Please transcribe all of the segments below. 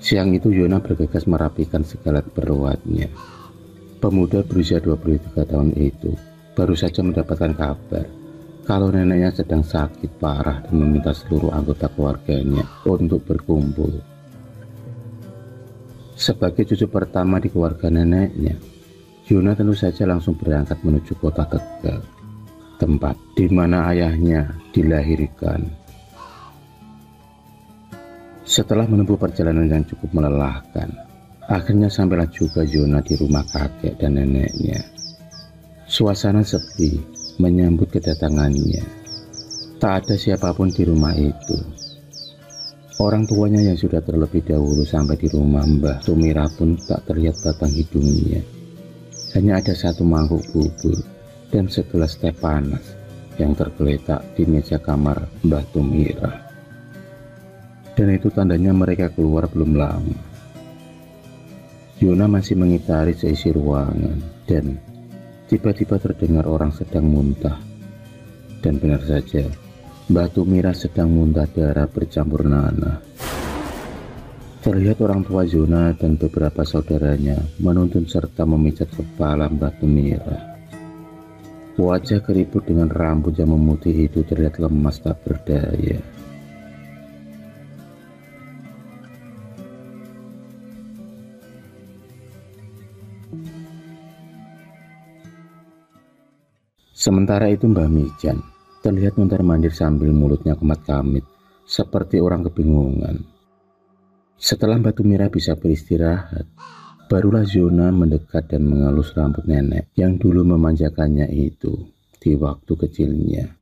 Siang itu Yona bergegas merapikan segala keperluannya. Pemuda berusia 23 tahun itu baru saja mendapatkan kabar kalau neneknya sedang sakit parah dan meminta seluruh anggota keluarganya untuk berkumpul. Sebagai cucu pertama di keluarga neneknya, Yona tentu saja langsung berangkat menuju kota Tegal, tempat di mana ayahnya dilahirkan. Setelah menempuh perjalanan yang cukup melelahkan, akhirnya sampailah juga Yona di rumah kakek dan neneknya. Suasana sepi menyambut kedatangannya. Tak ada siapapun di rumah itu. Orang tuanya yang sudah terlebih dahulu sampai di rumah Mbah Tumira pun tak terlihat batang hidungnya. Hanya ada satu mangkuk bubur dan segelas teh panas yang tergeletak di meja kamar Mbah Tumira. Dan itu tandanya mereka keluar belum lama. Yona masih mengitari seisi ruangan dan tiba-tiba terdengar orang sedang muntah. Dan benar saja, Mbah Tumira sedang muntah darah bercampur nanah. Terlihat orang tua Yona dan beberapa saudaranya menuntun serta memijat kepala Mbah Tumira. Wajah keriput dengan rambut yang memutih itu terlihat lemas tak berdaya. Sementara itu Mbah Mijan terlihat mondar-mandir sambil mulutnya kemat-kamit seperti orang kebingungan. Setelah Mbah Tumira bisa beristirahat, barulah Yona mendekat dan mengelus rambut nenek yang dulu memanjakannya itu di waktu kecilnya.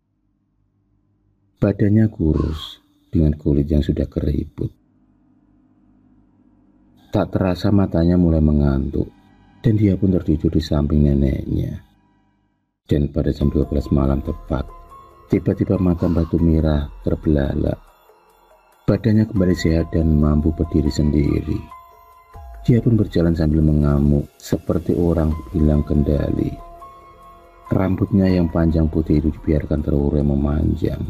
Badannya kurus dengan kulit yang sudah keriput. Tak terasa matanya mulai mengantuk dan dia pun tertidur di samping neneknya. Dan pada jam 12 malam tepat, tiba-tiba mata Mbah Tumira terbelalak. Badannya kembali sehat dan mampu berdiri sendiri. Dia pun berjalan sambil mengamuk seperti orang hilang kendali. Rambutnya yang panjang putih itu dibiarkan terurai memanjang.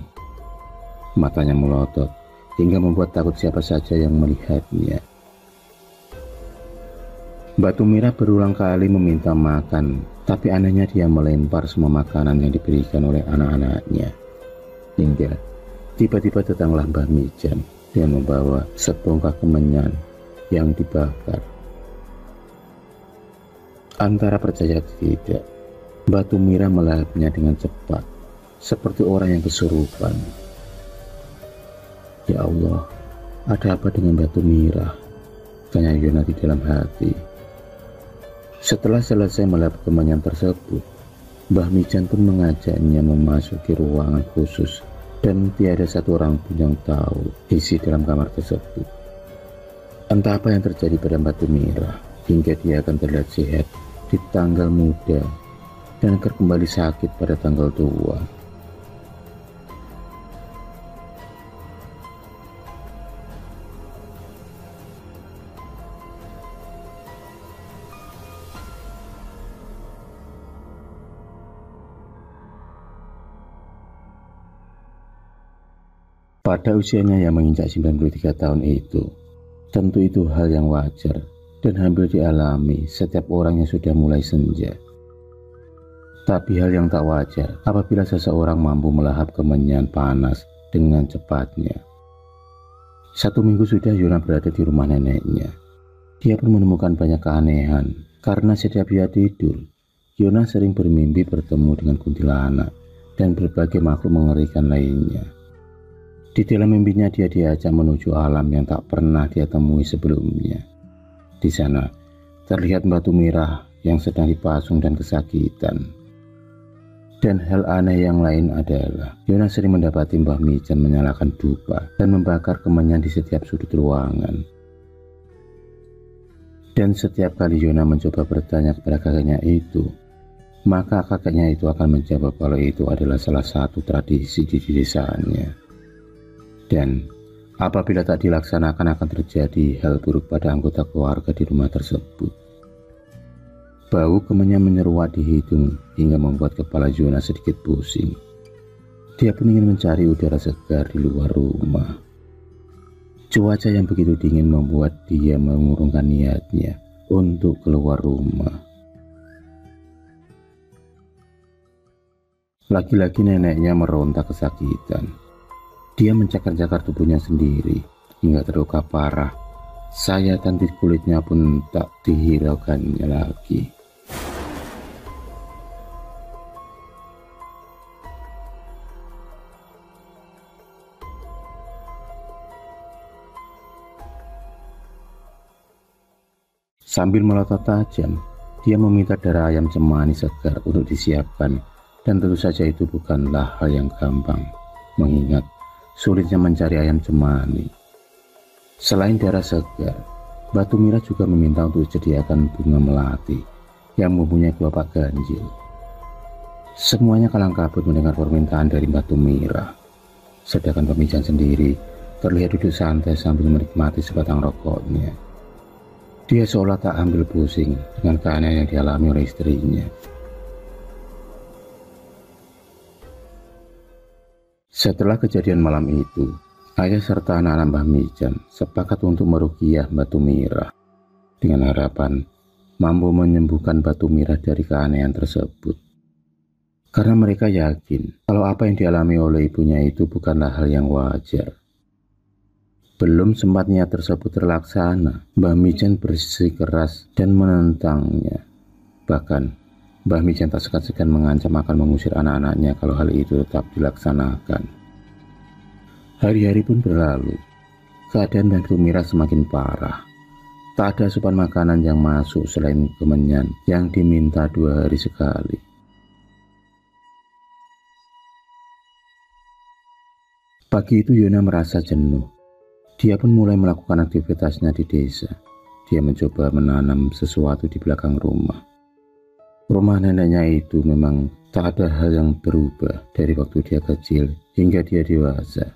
Matanya melotot hingga membuat takut siapa saja yang melihatnya. Mbah Tumira berulang kali meminta makan, tapi anehnya dia melempar semua makanan yang diberikan oleh anak-anaknya. Hingga tiba-tiba datanglah Mbah Mijan dengan membawa sebongkah kemenyan yang dibakar. Antara percaya tidak, Mbah Tumira melahapnya dengan cepat, seperti orang yang kesurupan. Ya Allah, ada apa dengan Mbah Tumira? Tanya Yona di dalam hati. Setelah selesai melahap kemenyan tersebut, Mbah Mijan pun mengajaknya memasuki ruangan khusus dan tiada satu orang pun yang tahu isi dalam kamar tersebut. Entah apa yang terjadi pada Mbah Tumira hingga dia akan terlihat sehat di tanggal muda dan akan kembali sakit pada tanggal tua. Pada usianya yang menginjak 93 tahun itu, tentu itu hal yang wajar dan hampir dialami setiap orang yang sudah mulai senja. Tapi hal yang tak wajar apabila seseorang mampu melahap kemenyan panas dengan cepatnya. 1 minggu sudah Yona berada di rumah neneknya. Dia pun menemukan banyak keanehan karena setiap dia tidur, Yona sering bermimpi bertemu dengan kuntilanak dan berbagai makhluk mengerikan lainnya. Di dalam mimpinya dia diajak menuju alam yang tak pernah dia temui sebelumnya. Di sana terlihat Mbah Tumira yang sedang dipasung dan kesakitan. Dan hal aneh yang lain adalah Yona sering mendapati Mbah Mijan menyalakan dupa dan membakar kemenyan di setiap sudut ruangan. Dan setiap kali Yona mencoba bertanya kepada kakeknya itu, maka kakeknya itu akan menjawab kalau itu adalah salah satu tradisi di desanya. Dan apabila tak dilaksanakan akan terjadi hal buruk pada anggota keluarga di rumah tersebut. Bau kemenyan menyeruak di hidung hingga membuat kepala Yona sedikit pusing. Dia pun ingin mencari udara segar di luar rumah. Cuaca yang begitu dingin membuat dia mengurungkan niatnya untuk keluar rumah. Lagi-lagi neneknya meronta kesakitan. Dia mencakar-cakar tubuhnya sendiri hingga terluka parah. Sayatan di kulitnya pun tak dihiraukannya lagi. Sambil melotot tajam, dia meminta darah ayam cemani segar untuk disiapkan, dan tentu saja itu bukanlah hal yang gampang, mengingat sulitnya mencari ayam cemani. Selain darah segar, Batu Mira juga meminta untuk disediakan bunga melati yang mempunyai kelopak ganjil. Semuanya kalang kabut mendengar permintaan dari Batu Mira, sedangkan Pemijan sendiri terlihat duduk santai sambil menikmati sebatang rokoknya. Dia seolah tak ambil pusing dengan keanehan yang dialami oleh istrinya. Setelah kejadian malam itu, ayah serta anak-anak Mbah Mijan sepakat untuk meruqyah Batu Mira dengan harapan mampu menyembuhkan Batu Mira dari keanehan tersebut. Karena mereka yakin kalau apa yang dialami oleh ibunya itu bukanlah hal yang wajar. Belum sempat niat tersebut terlaksana, Mbah Mijan bersikeras dan menentangnya. Bahkan, Mbah Mijan tak segan-segan mengancam akan mengusir anak-anaknya kalau hal itu tetap dilaksanakan. Hari-hari pun berlalu. Keadaan Batu Mira semakin parah. Tak ada asupan makanan yang masuk selain kemenyan yang diminta 2 hari sekali. Pagi itu Yona merasa jenuh. Dia pun mulai melakukan aktivitasnya di desa. Dia mencoba menanam sesuatu di belakang rumah. Rumah neneknya itu memang tak ada hal yang berubah dari waktu dia kecil hingga dia dewasa.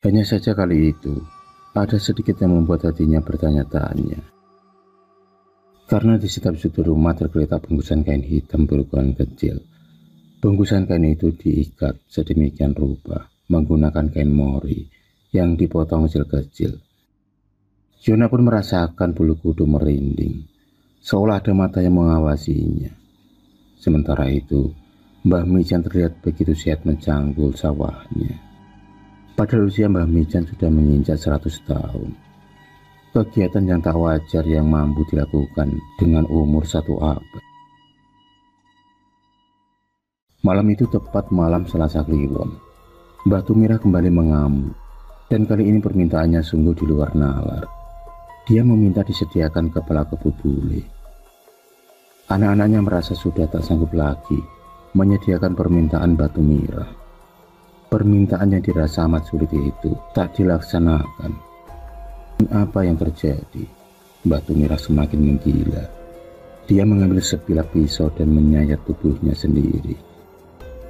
Hanya saja kali itu, ada sedikit yang membuat hatinya bertanya-tanya. Karena di setiap sudut rumah tergeletak bungkusan kain hitam berukuran kecil. Bungkusan kain itu diikat sedemikian rupa menggunakan kain mori yang dipotong kecil-kecil. Yona pun merasakan bulu kuduk merinding, seolah ada mata yang mengawasinya. Sementara itu, Mbah Mijan terlihat begitu sehat mencangkul sawahnya. Padahal usia Mbah Mijan sudah menginjak 100 tahun. Kegiatan yang tak wajar yang mampu dilakukan dengan umur 1 abad. Malam itu tepat malam Selasa Kliwon. Batu Mira kembali mengamuk. Dan kali ini permintaannya sungguh di luar nalar. Dia meminta disediakan kepala kebo bule. Anak-anaknya merasa sudah tak sanggup lagi menyediakan permintaan Batu Mira. Permintaan yang dirasa amat sulit itu tak dilaksanakan. Apa yang terjadi? Batu Mira semakin menggila. Dia mengambil sebilah pisau dan menyayat tubuhnya sendiri.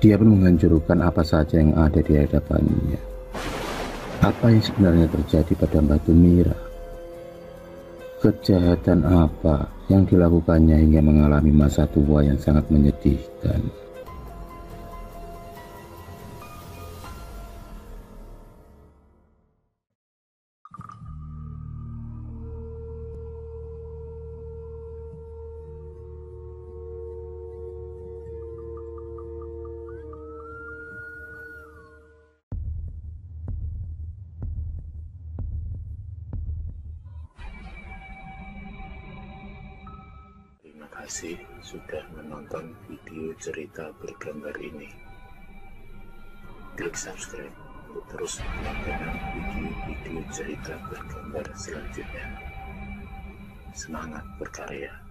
Dia pun menghancurkan apa saja yang ada di hadapannya. Apa yang sebenarnya terjadi pada Batu Mira? Kejahatan apa yang dilakukannya hingga mengalami masa tua yang sangat menyedihkan? Terima kasih sudah menonton video cerita bergambar ini. Klik subscribe untuk terus mendapatkan video-video cerita bergambar selanjutnya. Semangat berkarya.